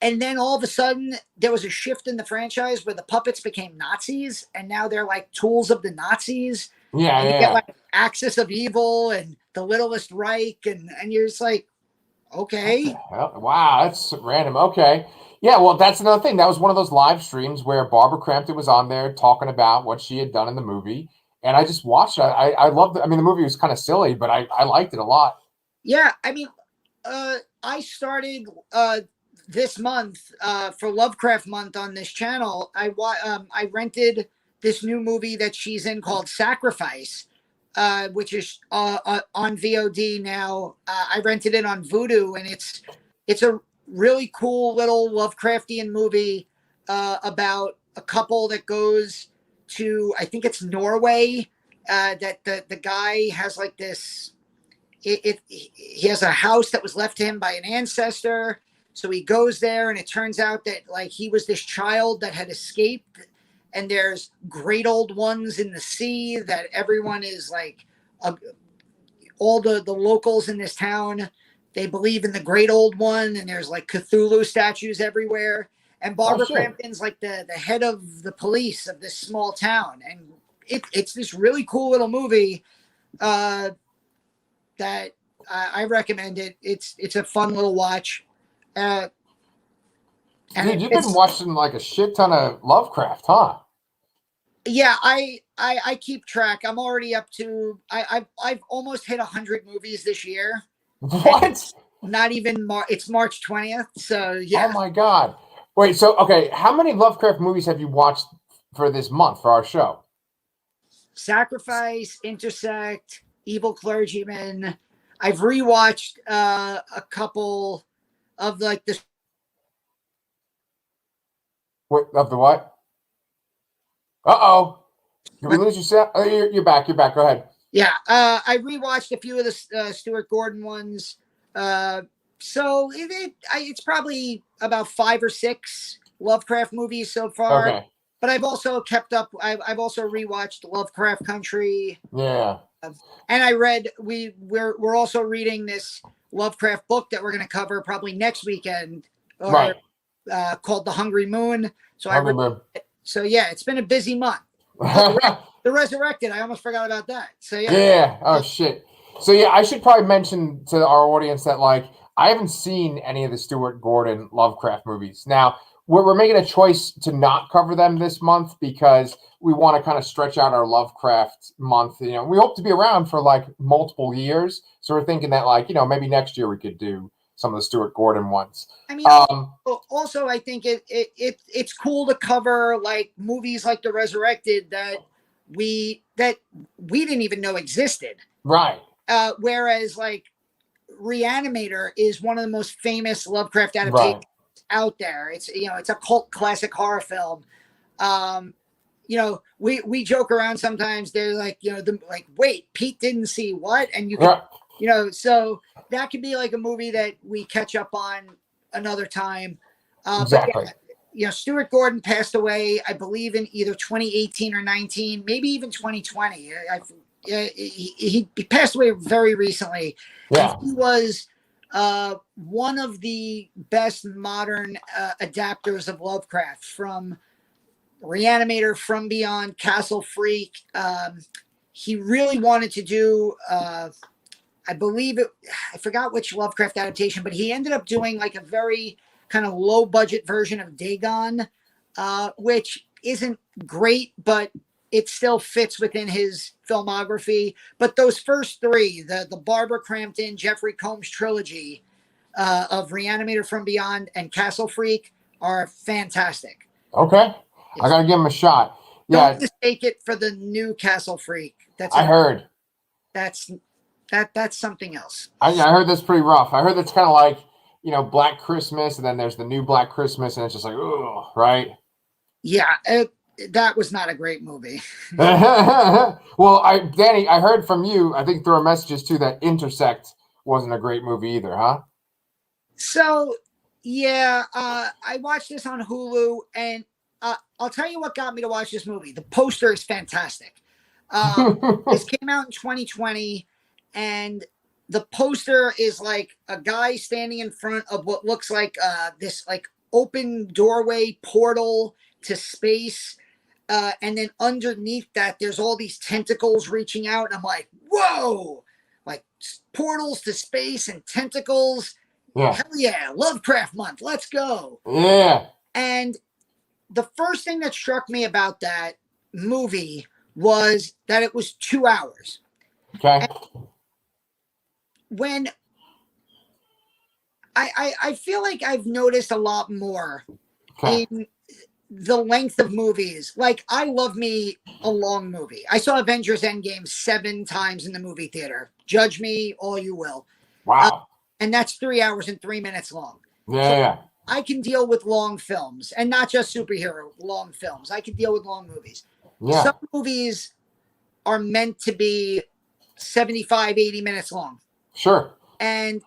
And then all of a sudden there was a shift in the franchise where the puppets became Nazis, and now they're like tools of the Nazis. Yeah, and you get like Axis of Evil and the Littlest Reich, and you're just like, okay. Wow, that's random. Okay. Yeah, well, that's another thing. That was one of those live streams where Barbara Crampton was on there talking about what she had done in the movie. And I just watched it. I loved it. I mean, the movie was kind of silly, but I liked it a lot. Yeah, I mean, I started this month for Lovecraft Month on this channel. I rented this new movie that she's in called Sacrifice, which is on VOD now. I rented it on Vudu, and it's a really cool little Lovecraftian movie about a couple that goes to, I think it's Norway, that the guy has like this, he has a house that was left to him by an ancestor. So he goes there, and it turns out that like he was this child that had escaped, and there's great old ones in the sea that everyone is like, all the locals in this town, they believe in the great old one, and there's like Cthulhu statues everywhere. And Barbara Crampton's like the head of the police of this small town, and it's this really cool little movie that I recommend it. It's a fun little watch. Dude, you've been watching like a shit ton of Lovecraft, huh? Yeah, I keep track. I'm already up to I've almost hit 100 movies this year. What? Not even it's March 20th. So yeah. Oh my God. Wait, so okay, how many Lovecraft movies have you watched for this month for our show? Sacrifice, Intersect, Evil Clergyman. I've rewatched a couple of like the. What of the what? Uh-oh. Did we lose yourself? Oh, you're back. You're back. Go ahead. Yeah, I rewatched a few of the Stuart Gordon ones. So it's probably about 5 or 6 Lovecraft movies so far. Okay. But I've also kept up. I've also rewatched Lovecraft Country. Yeah. And I read. We're also reading this Lovecraft book that we're going to cover probably next weekend, or called The Hungry Moon. So Hungry Moon. So yeah, it's been a busy month. The Resurrected. I almost forgot about that. So yeah. Yeah. Oh shit. So yeah, I should probably mention to our audience that like I haven't seen any of the Stuart Gordon Lovecraft movies. Now we're making a choice to not cover them this month because we want to kind of stretch out our Lovecraft month. You know, we hope to be around for like multiple years. So we're thinking that like, you know, maybe next year we could do some of the Stuart Gordon ones. I mean, also I think it's cool to cover like movies like The Resurrected that we didn't even know existed. Right. Whereas like Reanimator is one of the most famous Lovecraft adaptations out there. It's, you know, it's a cult classic horror film. You know, we joke around sometimes. They're like, you know, wait, Pete didn't see what? And you can, you know, so that could be like a movie that we catch up on another time. Exactly. But yeah, you know, Stuart Gordon passed away, I believe, in either 2018 or 19, maybe even 2020. He passed away very recently. Yeah. And he was one of the best modern adapters of Lovecraft, from Reanimator, From Beyond, Castle Freak. He really wanted to do, I believe I forgot which Lovecraft adaptation, but he ended up doing like a very kind of low budget version of Dagon, which isn't great, but it still fits within his filmography. But those first 3, the Barbara Crampton, Jeffrey Combs trilogy of Reanimator, From Beyond, and Castle Freak are fantastic. Okay. I got to give him a shot. Yeah. Don't mistake it for the new Castle Freak. I heard. That's something else. I heard that's pretty rough. I heard that's kind of like, you know, Black Christmas, and then there's the new Black Christmas, and it's just like, oh, right? Yeah. that was not a great movie. Well, Danny, I heard from you, I think through our messages too, that Intersect wasn't a great movie either, huh? So, yeah, I watched this on Hulu, and I'll tell you what got me to watch this movie. The poster is fantastic. This came out in 2020, and the poster is like a guy standing in front of what looks like this like open doorway portal to space. And then underneath that, there's all these tentacles reaching out. And I'm like, whoa, like portals to space and tentacles. Yeah. Hell yeah, Lovecraft month. Let's go. Yeah. And the first thing that struck me about that movie was that it was 2 hours. Okay. And when I feel like I've noticed a lot more in the length of movies. Like, I love me a long movie. I saw Avengers Endgame 7 times in the movie theater. Judge me all you will. Wow. And that's 3 hours and 3 minutes long. Yeah. So I can deal with long films, and not just superhero long films. I can deal with long movies. Yeah. Some movies are meant to be 75, 80 minutes long. Sure. And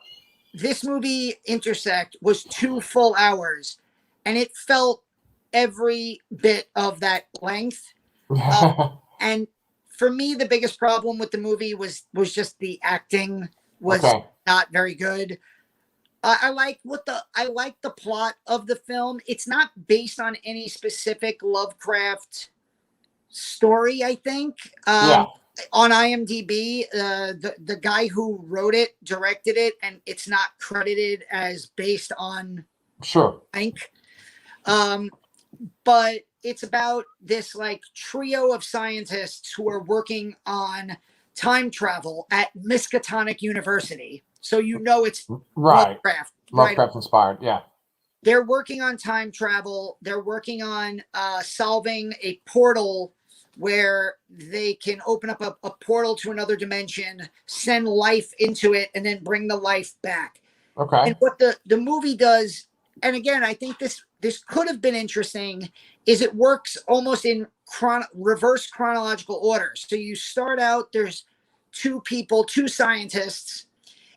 this movie, Intersect, was 2 full hours, and it felt every bit of that length. And for me, the biggest problem with the movie was just the acting was not very good. I like the plot of the film. It's not based on any specific Lovecraft story, I think. On IMDb, the guy who wrote it directed it, and it's not credited as based on Frank. But it's about this like trio of scientists who are working on time travel at Miskatonic University. So it's Lovecraft inspired. Yeah. They're working on time travel. They're working on solving a portal where they can open up a portal to another dimension, send life into it, and then bring the life back. Okay. And what the movie does, and again, I think this could have been interesting, is it works almost in reverse chronological order. So you start out, there's 2 people, 2 scientists,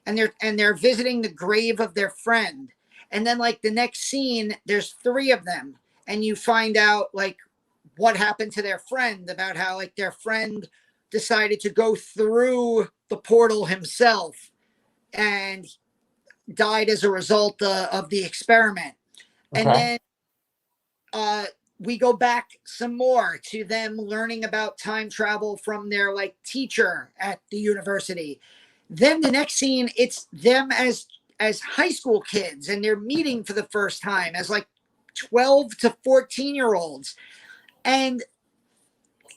and they're visiting the grave of their friend. And then like the next scene, there's 3 of them, and you find out like what happened to their friend, about how like their friend decided to go through the portal himself and died as a result of the experiment. And then we go back some more to them learning about time travel from their like teacher at the university. Then the next scene, it's them as high school kids, and they're meeting for the first time as like 12 to 14-year-olds. And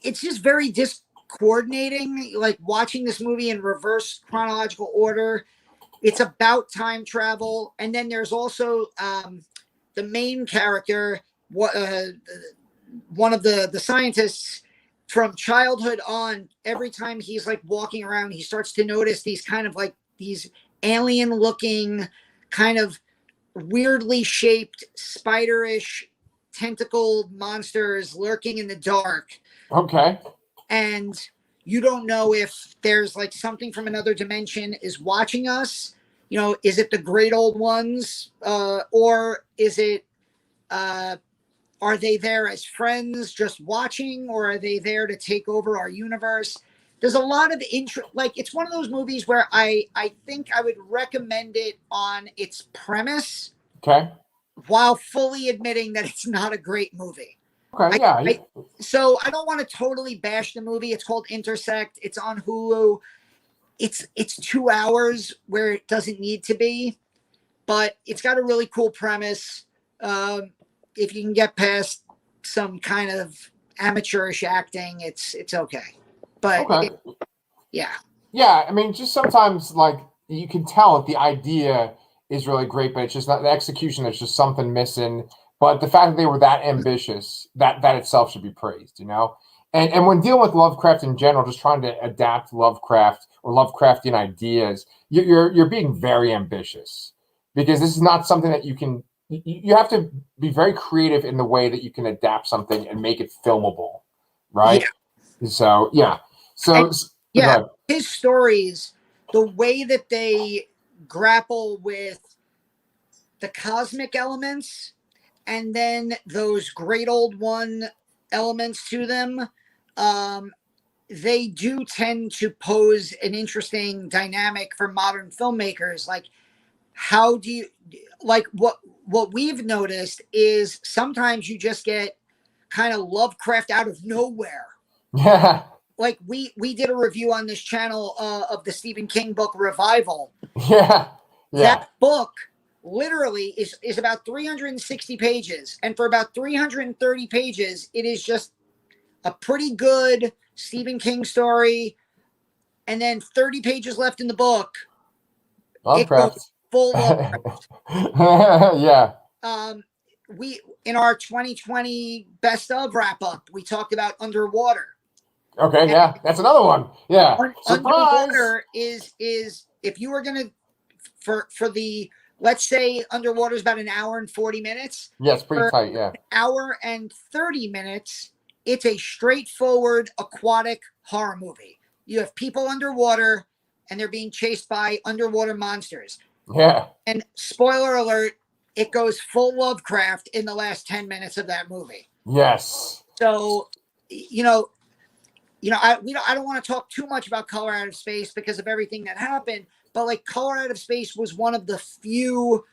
it's just very discoordinating, like watching this movie in reverse chronological order. It's about time travel. And then there's also the main character, one of the scientists, from childhood on, every time he's like walking around, he starts to notice these kind of like these alien looking, kind of weirdly shaped, spiderish, tentacled monsters lurking in the dark. Okay. And you don't know if there's like something from another dimension is watching us. Is it the great old ones? Or is it, are they there as friends just watching, or are they there to take over our universe? There's a lot of interest. Like, it's one of those movies where I think I would recommend it on its premise. Okay. While fully admitting that it's not a great movie. Okay, so I don't want to totally bash the movie. It's called Intersect. It's on Hulu. It's 2 hours where it doesn't need to be, but it's got a really cool premise. If you can get past some kind of amateurish acting, it's okay. But yeah. I mean, just sometimes like you can tell that the idea is really great, but it's just not the execution. There's just something missing. But the fact that they were that ambitious, that itself should be praised, And when dealing with Lovecraft in general, just trying to adapt Lovecraft or Lovecraftian ideas, you're being very ambitious, because this is not something that you can you have to be very creative in the way that you can adapt something and make it filmable, right? Yeah. So yeah, so yeah, his stories, the way that they grapple with the cosmic elements and then those great old one elements to them, they do tend to pose an interesting dynamic for modern filmmakers. Like, how do you, like, what we've noticed is sometimes you just get kind of Lovecraft out of nowhere. Yeah. Like we did a review on this channel of the Stephen King book Revival. Yeah. That book literally is about 360 pages, and for about 330 pages it is just a pretty good Stephen King story, and then 30 pages left in the book. Lovecraft. It goes full Lovecraft. Yeah. We, in our 2020 best of wrap up, we talked about Underwater. Okay, and yeah, that's another one. Yeah. Underwater is if you were gonna for the, let's say Underwater is about an hour and 40 minutes. Yeah, it's pretty tight. Yeah. An hour and 30 minutes. It's a straightforward aquatic horror movie. You have people underwater and they're being chased by underwater monsters. Yeah. And spoiler alert, it goes full Lovecraft in the last 10 minutes of that movie. Yes. So, I don't want to talk too much about Color Out of Space because of everything that happened, but like Color Out of Space was one of the few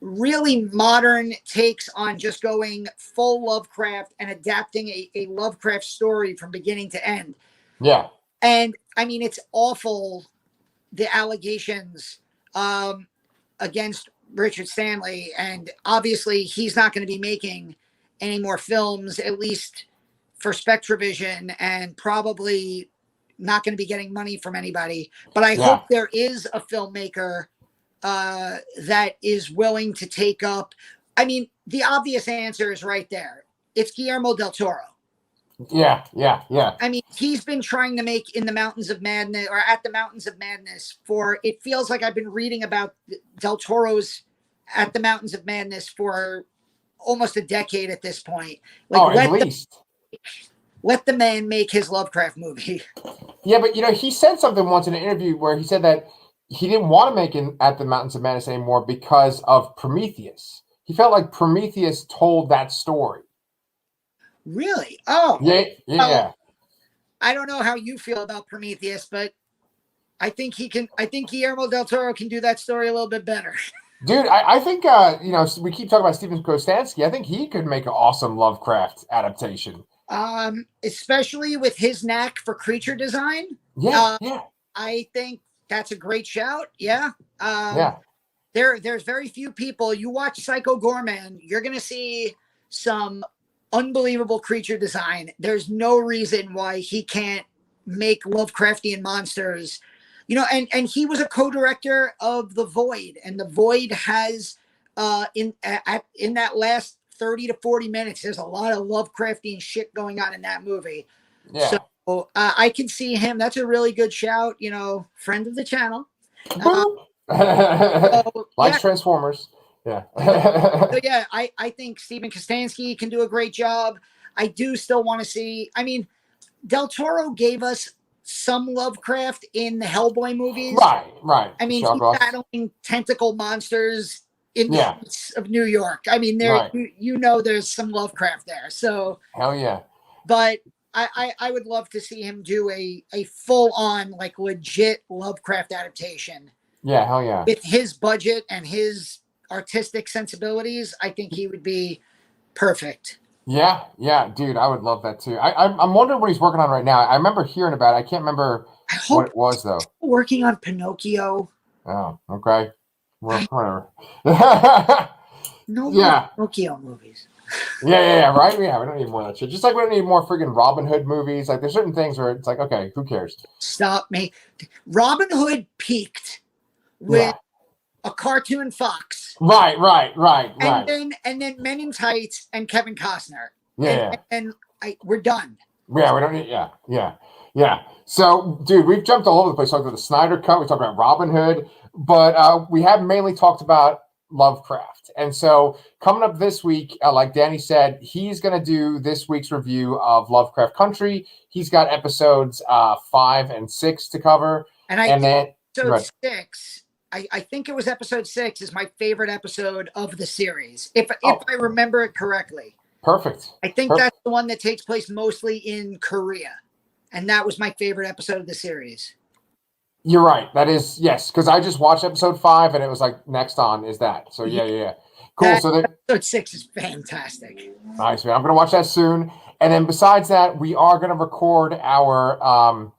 really modern takes on just going full Lovecraft and adapting a Lovecraft story from beginning to end. Yeah. And I mean, it's awful, the allegations against Richard Stanley, and obviously he's not going to be making any more films, at least for Spectravision, and probably not going to be getting money from anybody. But I hope there is a filmmaker that is willing to take up. I mean, the obvious answer is right there. It's Guillermo del Toro. Yeah. I mean, he's been trying to make In the Mountains of Madness, or At the Mountains of Madness, for, it feels like I've been reading about del Toro's At the Mountains of Madness for almost a decade at this point. Like, at least. Let the man make his Lovecraft movie. Yeah, but he said something once in an interview where he said that he didn't want to make it At the Mountains of Madness anymore because of Prometheus. He felt like Prometheus told that story. Really? Oh. Yeah. Well, I don't know how you feel about Prometheus, but I think Guillermo del Toro can do that story a little bit better. Dude, I think we keep talking about Steven Kostanski. I think he could make an awesome Lovecraft adaptation. Especially with his knack for creature design. Yeah. I think that's a great shout. Yeah. Yeah. There's very few people. You watch Psycho Gorman, you're gonna see some unbelievable creature design. There's no reason why he can't make Lovecraftian monsters. And he was a co-director of The Void, and The Void has in that last 30 to 40 minutes, there's a lot of Lovecraftian shit going on in that movie. Yeah. So I can see him. That's a really good shout. Friend of the channel. Likes Transformers. Yeah. So yeah, I think Stephen Kostanski can do a great job. I do still want to see. I mean, Del Toro gave us some Lovecraft in the Hellboy movies. Right. I mean, he's battling tentacle monsters in the streets of New York. I mean, there's some Lovecraft there. So hell yeah. But I would love to see him do a full on, like, legit Lovecraft adaptation. Yeah, hell yeah. With his budget and his artistic sensibilities, I think he would be perfect. Yeah, dude, I would love that too. I'm wondering what he's working on right now. I remember hearing about it. I can't remember what it was though. Working on Pinocchio. Oh, okay. Well, whatever. No more Pinocchio movies. Yeah, right? Yeah, we don't need more of that shit. Just like we don't need more friggin' Robin Hood movies. Like, there's certain things where it's like, okay, who cares? Stop me. Robin Hood peaked with a cartoon fox. Right. And then Men in Tights and Kevin Costner. Yeah. And we're done. Yeah, we don't need, yeah. So, dude, we've jumped all over the place. We talked about the Snyder Cut. We talked about Robin Hood. But we have mainly talked about Lovecraft. And so coming up this week, like Danny said, he's going to do this week's review of Lovecraft Country. He's got episodes 5 and 6 to cover. And then episode 6, I think it was episode 6 is my favorite episode of the series, if I remember it correctly. Perfect. I think that's the one that takes place mostly in Korea. And that was my favorite episode of the series. You're right. That is, yes, because I just watched episode 5 and it was like next on is that. So yeah. Cool. So episode 6 is fantastic. Nice, man. I'm gonna watch that soon. And then besides that, we are gonna record our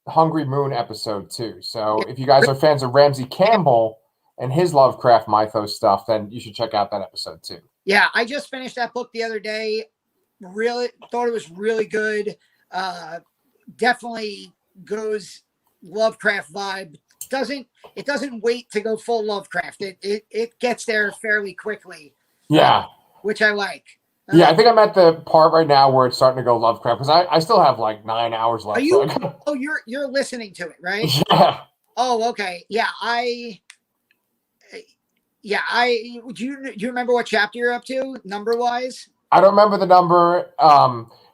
Hungry Moon episode too. So if you guys are fans of Ramsey Campbell and his Lovecraft mythos stuff, then you should check out that episode too. Yeah, I just finished that book the other day. Really thought it was really good. Definitely goes Lovecraft vibe. It doesn't wait to go full Lovecraft. It gets there fairly quickly. Yeah. Which I like. Yeah, I think I'm at the part right now where it's starting to go Lovecraft because I still have like 9 hours left. Are you? Oh, you're listening to it, right? Yeah. Oh, okay. Yeah, do you remember what chapter you're up to, number wise? I don't remember the number,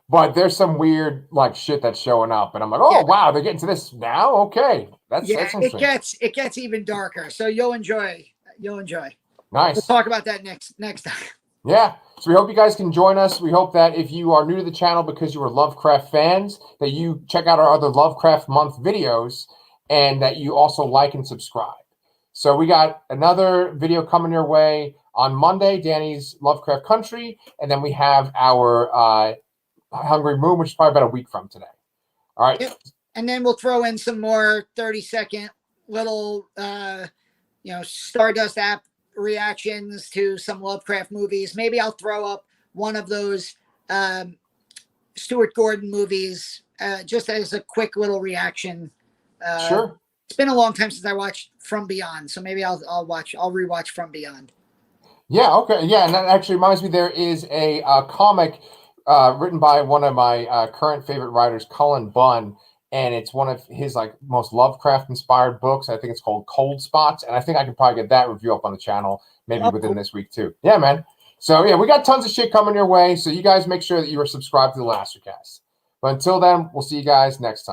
but there's some weird like shit that's showing up, and I'm like, oh wow, they're getting to this now. Okay, that's interesting. It gets even darker, so you'll enjoy. Nice. We'll talk about that next time. Yeah. So we hope you guys can join us. We hope that if you are new to the channel because you are Lovecraft fans, that you check out our other Lovecraft Month videos and that you also like and subscribe. So we got another video coming your way on Monday, Danny's Lovecraft Country, and then we have our Hungry Moon, which is probably about a week from today. All right. Yep. And then we'll throw in some more 30-second little, Stardust app reactions to some Lovecraft movies. Maybe I'll throw up one of those Stuart Gordon movies just as a quick little reaction. Sure. It's been a long time since I watched From Beyond, so maybe I'll rewatch From Beyond. Yeah, okay. Yeah, and that actually reminds me there is a comic written by one of my current favorite writers, Cullen Bunn, and it's one of his like most Lovecraft inspired books. I think it's called Cold Spots, and I think I can probably get that review up on the channel maybe within this week too. Yeah, man. So yeah, we got tons of shit coming your way, so you guys make sure that you are subscribed to the Lastercast. But until then, we'll see you guys next time.